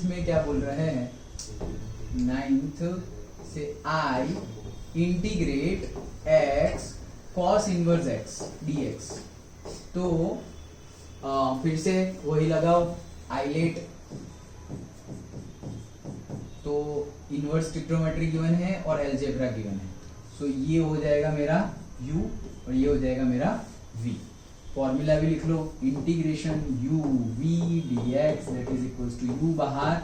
Ninth में क्या बोल रहे हैं, नाइन्थ से I integrate X cos inverse X dx। तो फिर से वही लगाओ आइलेट, तो इनवर्स ट्रिग्नोमेट्री गिवन है और अलजेब्रा गिवन है। सो ये हो जाएगा मेरा u और ये हो जाएगा मेरा v। फॉर्मूला भी लिख लो, integration u v dx that is equals to u बाहर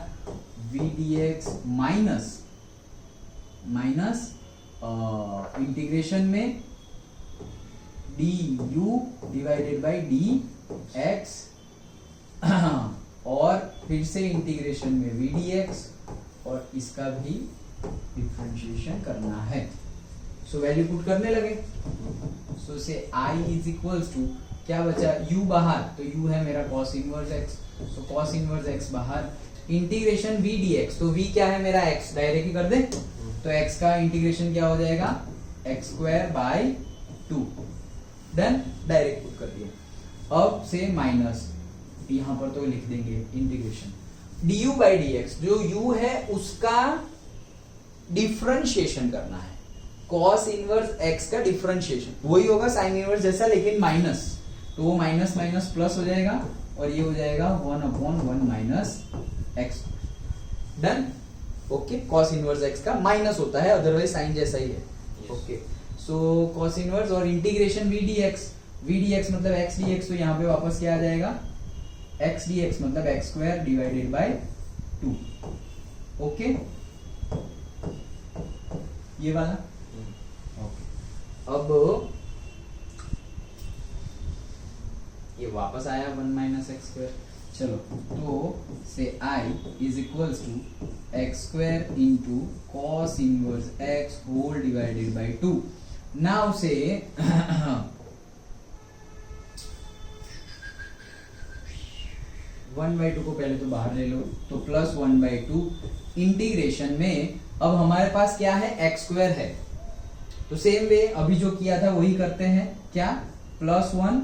v dx माइनस इंटीग्रेशन में du डिवाइडेड बाई dx और फिर से इंटीग्रेशन में v dx और इसका भी डिफरेंशिएशन करना है। सो वैल्यू पुट करने लगे। सो से i इज इक्वल्स टू क्या बचा, u बाहर, तो u है मेरा cos इनवर्स x, सो cos इनवर्स x बाहर इंटीग्रेशन v dx, तो v क्या है मेरा x, डायरेक्ट ही कर दे, तो x का इंटीग्रेशन क्या हो जाएगा x square by 2, then direct put कर दिया। अब से माइनस यहाँ पर तो लिख देंगे इंटीग्रेशन du बाई dx, जो u है उसका डिफरेंशिएशन करना है, cos इनवर्स x का डिफरेंशिएशन वही होगा साइन इनवर्स जैसा, लेकिन माइनस, तो वो माइनस माइनस प्लस हो जाएगा और ये हो जाएगा 1/1 minus x, done. Okay, cos inverse x का माइनस होता है, अदरवाइज साइन जैसा ही है। ओके, सो cos इनवर्स और इंटीग्रेशन v dx मतलब x dx, तो यहाँ पे वापस क्या आ जाएगा x dx मतलब x square divided by 2। Okay, ये वाला। ओके, अब ये वापस आया 1 माइनस एक्स स्क्वायर। चलो, तो से i is equals to x square into cos inverse x whole divided by 2। Now से 1/2 को पहले तो बाहर ले लो, तो प्लस 1/2 इंटीग्रेशन में अब हमारे पास क्या है x स्क्वायर है, तो सेम वे अभी जो किया था वही करते हैं, क्या +1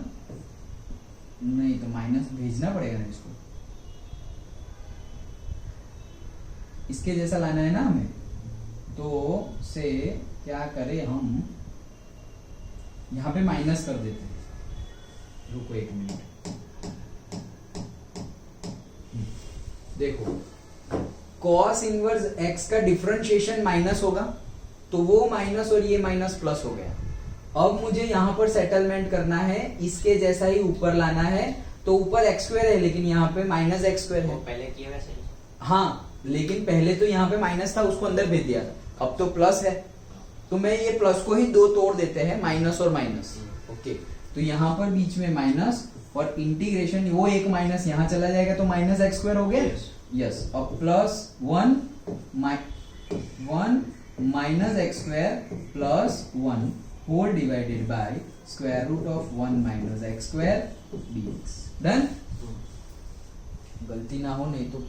नहीं तो माइनस भेजना पड़ेगा ना, इसको इसके जैसा लाना है ना हमें, तो से क्या करें हम यहां पे माइनस कर देते हैं, रुको एक मिनट, देखो cos इनवर्स x का डिफरेंशिएशन माइनस होगा, तो वो माइनस और ये माइनस प्लस हो गया। अब मुझे यहाँ पर सेटलमेंट करना है, इसके जैसा ही ऊपर लाना है, तो ऊपर x स्क्वायर है लेकिन यहाँ पे माइनस एक्स स्क्वायर है, पहले किया वैसे ही। हाँ, लेकिन पहले तो यहाँ पे माइनस था, उसको अंदर भेज दिया था, अब तो प्लस है, तो मैं ये प्लस को ही दो तोड़ देते हैं, माइनस और माइनस। ओके, तो यहाँ पर बीच में माइनस और इंटीग्रेशन, वो एक माइनस यहाँ चला जाएगा तो माइनस एक्स स्क्वायर हो गया। यस, अब +1 minus x square +1 whole divided by square root of 1 minus x square dx। Done. गलती ना हो, नहीं तो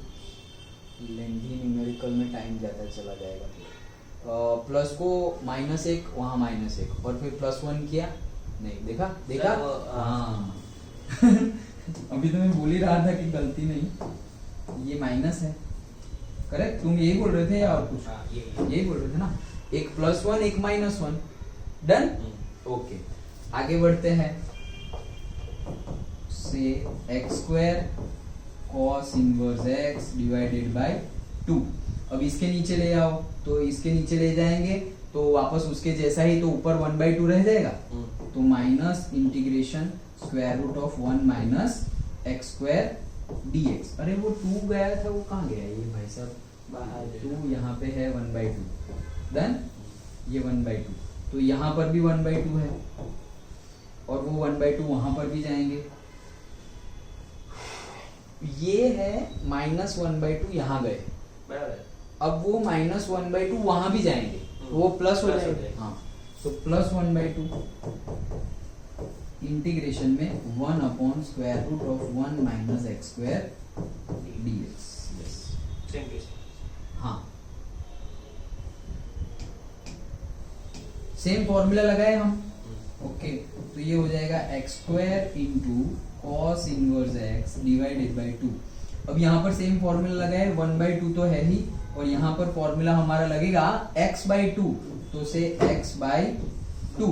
लेंथी न्यूमेरिकल में टाइम ज्यादा चला जाएगा। प्लस को -1 वहां -1 और फिर +1 किया, नहीं देखा हाँ अभी तो मैं बोल ही रहा था कि गलती नहीं, ये माइनस है, करेक्ट, तुम यही बोल रहे थे या और कुछ? यही बोल रहे थे ना, एक +1 एक -1, डन। ओके, आगे बढ़ते हैं, से x square cos inverse x divided by 2। अब इसके नीचे ले आओ, तो इसके नीचे ले जाएंगे तो वापस उसके जैसा ही, तो ऊपर 1/2 रह जाएगा, तो minus integration square root of 1 minus x square dx। अरे वो 2 गया था, वो कहाँ गया ये भाई साहब, 2 यहाँ पे है 1/2, देन ये 1/2, तो यहाँ पर भी 1/2 है और वो 1/2 वहां पर भी जाएंगे, ये है -1/2 यहाँ गए, अब वो -1/2 वहां भी जाएंगे, तो वो प्लस हो जाएगा। हाँ, तो +1/2 इंटीग्रेशन में 1 square root of 1 minus x square dx। Yes, हाँ, सेम फॉर्मूला लगाए हम। ओके, तो ये हो जाएगा x square into cos inverse x divided by 2। अब यहाँ पर सेम फॉर्मूला लगा है, 1/2 तो है ही, और यहाँ पर फॉर्मूला हमारा लगेगा x/2, तो से x/2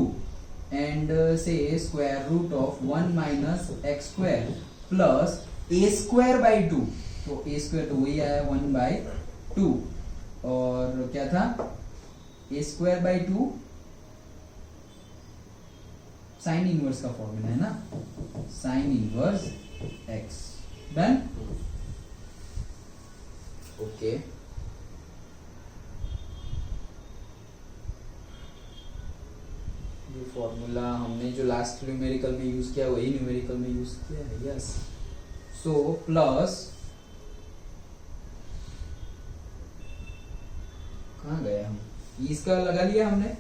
एंड से square root of 1 minus x square plus a²/2, तो a² तो वही आया 1/2, और क्या था a²/2 साइन इनवर्स का फॉर्मूला है ना, sine inverse x। Done, okay. ये फॉर्मूला हमने जो लास्ट न्यूमेरिकल में यूज किया वही न्यूमेरिकल में यूज किया है, यस। सो प्लस, कहाँ गया हम, इसका लगा लिया हमने,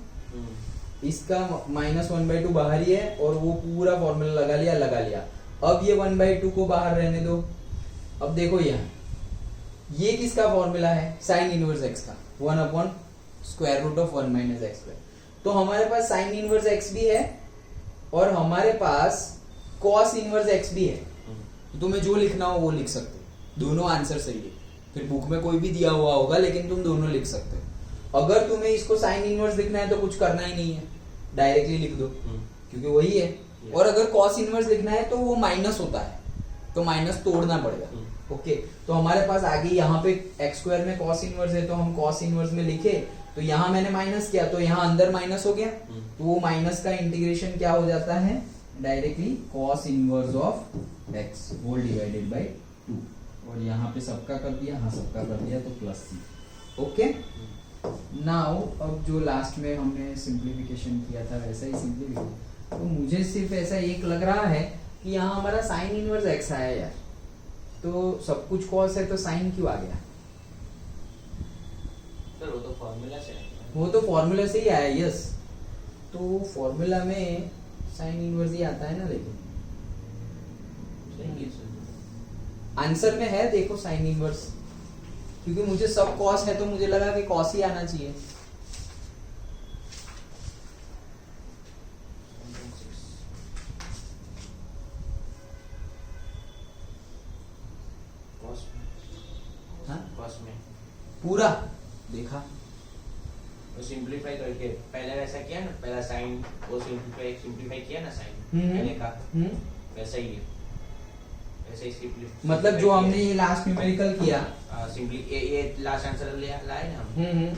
इसका -1/2 बाहर ही है, और वो पूरा फॉर्मूला लगा लिया। अब ये 1/2 को बाहर रहने दो। अब देखो यहाँ ये किसका फॉर्मूला है, साइन इनवर्स x का, 1/√1 माइनस एक्स स्क्वायर। तो हमारे पास साइन इनवर्स x भी है और हमारे पास कॉस इनवर्स x भी है। तुम्हें जो लिखना हो वो लिख सकते हो, दोनों आंसर सही है। फिर बुक में कोई भी दिया हुआ होगा लेकिन तुम दोनों लिख सकते हो। अगर तुम्हें इसको साइन इनवर्स लिखना है तो कुछ करना ही नहीं है, डायरेक्टली लिख दो क्योंकि वही है। और अगर कॉस इनवर्स लिखना है तो वो माइनस होता है, तो माइनस तोड़ना पड़ेगा। ओके, तो हमारे पास आगे यहाँ पे x² में कॉस इनवर्स है तो हम कॉस इनवर्स में लिखे, तो यहाँ मैंने माइनस किया तो यहाँ अंदर माइनस हो गया, तो वो माइनस का इंटीग्रेशन क्या हो जाता है, directly cos inverse of x whole divided by 2। और यहाँ पे सबका कर दिया, हाँ सबका कर दिया, तो प्लस c। ओके, नाउ अब जो लास्ट में हमने सिंप्लीफिकेशन किया था वैसा ही सिंप्लीफिकेशन, तो मुझे सिर्फ ऐसा एक लग रहा है कि यहाँ हमारा साइन इनवर्स x आया यार, तो सब कुछ कॉस है तो साइन क्यों आ गया? सर वो तो फॉर्मूला से है। वो तो फॉर्मूला से ही आया, यस। तो फॉर्मूला में साइन इनवर्स ही आता है ना, लेकिन सही है सर। आंसर में है देखो साइन इनवर्स, क्योंकि मुझे सब कॉस है तो मुझे लगा कि कॉस ही आना चाहिए। कॉस में पूरा देखा, वो सिंपलीफाई करके पहले वैसा किया ना, पहला साइन वो सिंपलीफाई किया ना साइन पहले का, वैसा ही है, वैसे ही सिंपलीफाई। मतलब जो हमने ये लास्ट न्यूमेरिकल किया, सिंपली ये लास्ट आंसर लाए ना हम,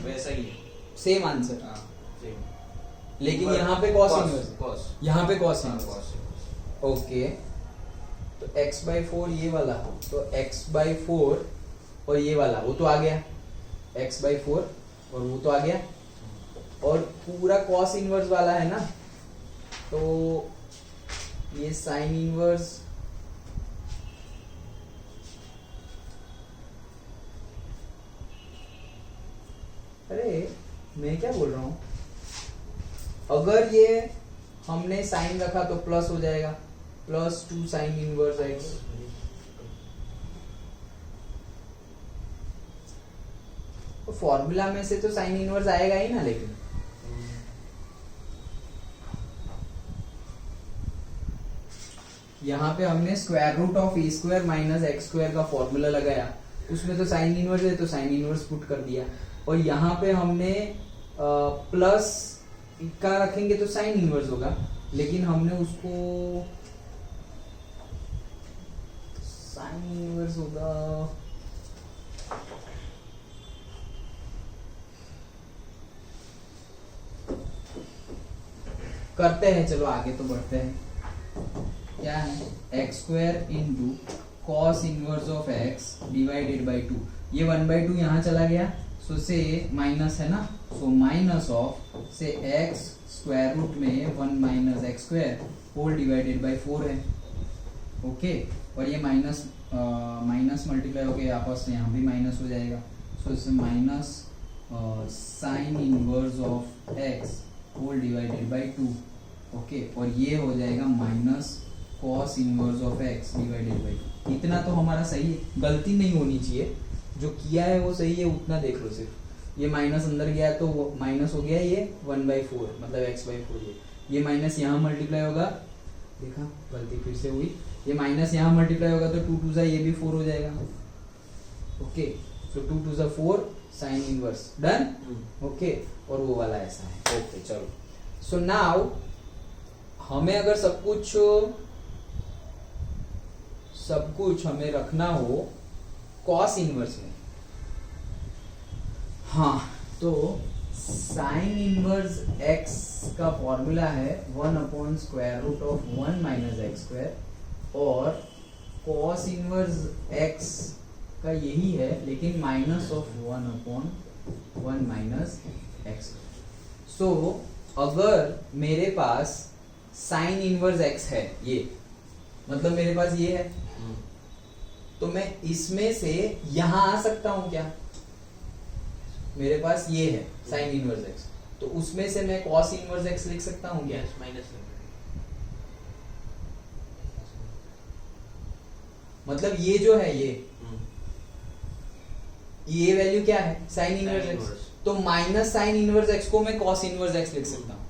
वैसा ही है, सेम आंसर। हाँ सेम, लेकिन यहाँ पे कॉस इनवर्स, कॉस यहाँ पे कॉस हाँ, इनवर्स। कॉस। ओके, तो x/4 ये वाला, तो x/4 और ये वाला वो तो आ गया, x/4 और वो तो आ गया, और पूरा कॉस इनवर्स वाला है ना, तो ये साइन इनवर्स अरे मैं क्या बोल रहा हूं, अगर ये हमने साइन रखा तो प्लस हो जाएगा, +2 साइन इनवर्स x। तो फॉर्मूला में से तो साइन इनवर्स आएगा ही ना, लेकिन यहाँ पे हमने square root of a² minus x² का फॉर्मूला लगाया, उसमें तो साइन इनवर्स है तो साइन इनवर्स पुट कर दिया, और यहाँ पे हमने प्लस का रखेंगे तो साइन इनवर्स होगा, लेकिन हमने उसको साइन इनवर्स होगा, करते हैं, चलो आगे तो बढ़ते हैं। क्या है, x² into cos inverse of x divided by 2, ये 1/2 यहाँ चला गया, सो से माइनस है ना, सो माइनस ऑफ से x स्क्वायर रूट में 1 minus x² whole divided by 4 है। ओके, और ये माइनस माइनस मल्टीप्लाई होके आपस में यहाँ भी माइनस हो जाएगा, सो इससे minus sine inverse of x whole divided by 2। Okay, और ये हो जाएगा minus cos inverse of x divided by 2। इतना तो हमारा सही है, गलती नहीं होनी चाहिए, जो किया है वो सही है, उतना देख लो सिर्फ। ये माइनस अंदर गया तो माइनस हो गया, ये 1/4 मतलब x/4, ये माइनस यहाँ मल्टीप्लाई होगा, देखा गलती फिर से हुई, ये माइनस यहाँ मल्टीप्लाई होगा तो 2 2 ये भी 4 हो जाएगा, ओके, सो 2 2 ज़ा 4 साइन इनवर्स डन. ओके, और वो वाला ऐसा है. ओके चलो. सो नाउ हमें अगर सब कुछ हमें रखना हो कॉस इनवर्स में, हाँ, तो साइन इनवर्स x का फॉर्मूला है 1/√1 माइनस एक्स स्क्वायर, और कॉस इनवर्स x का यही है लेकिन -1/1 माइनस एक्स. सो अगर मेरे पास साइन इनवर्स x है, ये मतलब मेरे पास ये है, तो मैं इसमें से यहां आ सकता हूं क्या? मेरे पास ये है साइन इनवर्स x, तो उसमें से मैं कॉस इनवर्स x लिख सकता हूं क्या? माइनस. मतलब ये जो है ये वैल्यू क्या है? Sine inverse x. तो माइनस साइन इनवर्स x को मैं कॉस इनवर्स x लिख सकता हूं.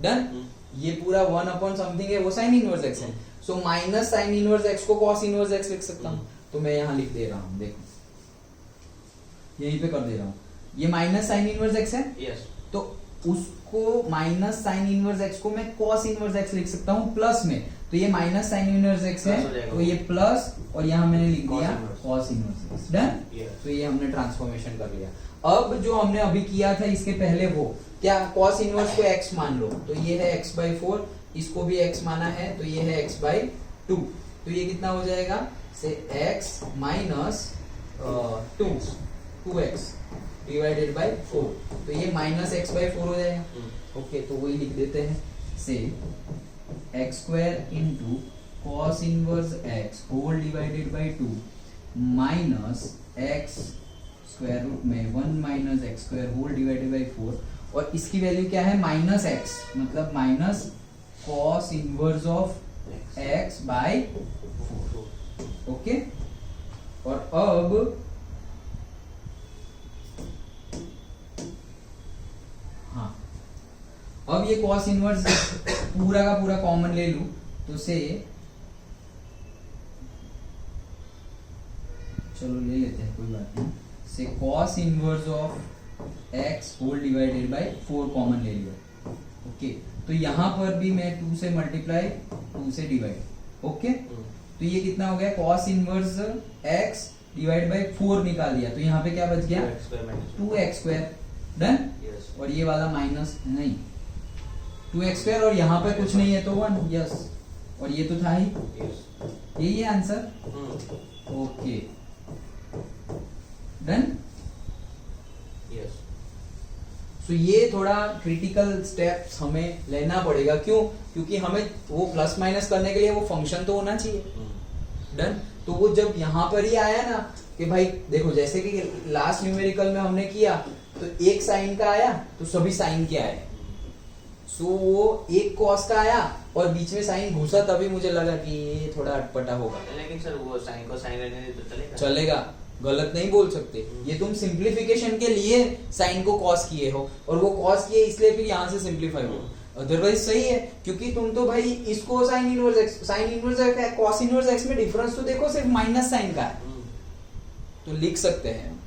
डन. ये पूरा 1 समथिंग है, वो साइन इनवर्स x है. So minus sine inverse x को कॉस इनवर्स x लिख सकता हूं. तो मैं यहां लिख दे रहा हूं, देखो यहीं पे कर दे रहा हूं. ये माइनस साइन इनवर्स x है. यस. तो उसको माइनस साइन इनवर्स x को मैं कॉस इनवर्स x लिख सकता हूं प्लस में. तो ये माइनस साइन इनवर्स x है, तो ये प्लस, और यहां मैंने लिख दिया कॉस इनवर्स x. डन. तो ये हमने ट्रांसफॉर्मेशन कर लिया. अब जो हमने अभी किया था इसके पहले, वो क्या? कॉस इनवर्स को x मान लो, तो ये है x/4, इसको भी x माना है, तो ये है x/2. तो ये कितना हो जाएगा? से x minus 2x divided by 4. तो ये माइनस x/4 हो जाएगा. ओके, तो वही लिख देते हैं, से x² into cos inverse x whole divided by 2 minus x square root में 1 minus x² whole divided by 4, और इसकी वैल्यू क्या है? माइनस x, मतलब minus cos inverse of x by 4. Okay, और अब हाँ, अब ये कॉस इनवर्स पूरा का पूरा कॉमन ले लूं, तो से चलो ले लेते हैं, कोई बात नहीं. से cos inverse of x whole divided by 4 common ले लिया. ओके, तो यहां पर भी मैं 2 से मल्टीप्लाई 2 से डिवाइड. ओके, तो ये कितना हो गया? Cos inverse x divide by 4 निकाल दिया, तो यहाँ पे क्या बच गया? 2x². डन. और ये वाला माइनस नहीं, 2x², और यहाँ पे कुछ नहीं है तो 1. यस, और ये तो था ही. यही है आंसर. Okay, done. यस. सो ये थोड़ा क्रिटिकल स्टेप्स हमें लेना पड़ेगा. क्यों? क्योंकि हमें वो प्लस माइनस करने के लिए वो फंक्शन तो होना चाहिए. डन. तो वो जब यहाँ पर ही आया ना कि भाई देखो, जैसे कि लास्ट न्यूमेरिकल में हमने किया, तो एक साइन का आया तो सभी साइन के आए. सो वो एक कॉस का आया और बीच में साइन घुसा, तभी मुझे लगा कि ये थोड़ा अटपटा होगा. लेकिन सर वो साइन को साइन रहने दे तो चलेगा? चलेगा, गलत नहीं बोल सकते. ये तुम सिंप्लीफिकेशन के लिए साइन को कॉस किए हो, और वो कॉस किए इसलिए फिर यहाँ से सिंप्लीफाई हो. अदरवाइज सही है, क्योंकि तुम तो भाई इसको sine inverse x cos inverse x में डिफरेंस तो देखो, सिर्फ माइनस साइन का है. तो लिख सकते हैं,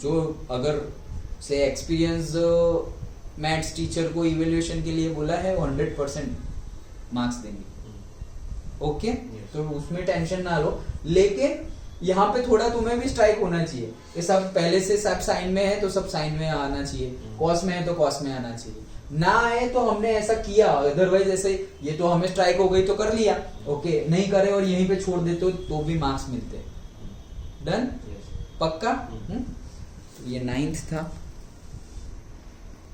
जो अगर से एक्सपीरियंस मैथ्स टीचर को इवैल्यूएशन के लिए बोला है, वो 100% मार्क्स देंगे. ओके, तो उसमें टेंशन ना लो. लेकिन यहाँ पे थोड़ा तुम्हें भी स्ट्राइक होना चाहिए कि सब पहले से सब साइन में है तो सब साइन में आना चाहिए, कॉस में है तो कॉस में आना चाहिए. ना आए तो हमने ऐसा किया, अदरवाइज ऐसे ये तो हमें स्ट्राइक हो गई तो कर लिया. ओके, नहीं करे और यहीं पे छोड़ देते तो भी मार्क्स मिलते. डन. पक्का. ये 9th था.